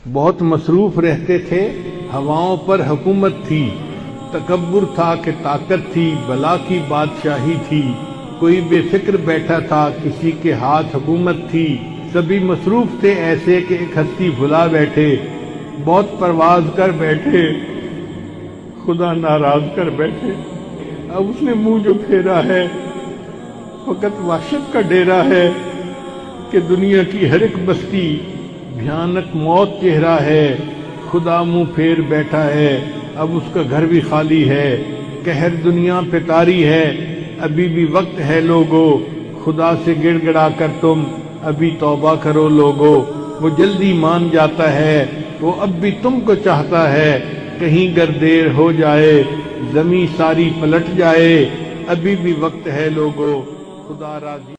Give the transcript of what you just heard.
बहुत मसरूफ रहते थे, हवाओं पर हुकूमत थी, तकब्बुर था कि ताकत थी, बला की बादशाही थी। कोई बेफिक्र बैठा था, किसी के हाथ हुकूमत थी। सभी मसरूफ थे ऐसे कि एक हस्ती भुला बैठे। बहुत परवाज कर बैठे, खुदा नाराज कर बैठे। अब उसने मुंह जो फेरा है, फकत वहशत का डेरा है कि दुनिया की हर एक बस्ती भयानक मौत चेहरा है। खुदा मुंह फेर बैठा है, अब उसका घर भी खाली है। कहर दुनिया पे तारी है, अभी भी वक्त है लोगो। खुदा से गिड़गिड़ा कर तुम अभी तौबा करो लोगो। वो जल्दी मान जाता है, वो अब भी तुमको चाहता है। कहीं गर देर हो जाए, जमी सारी पलट जाए, अभी भी वक्त है लोगो। खुदा राजी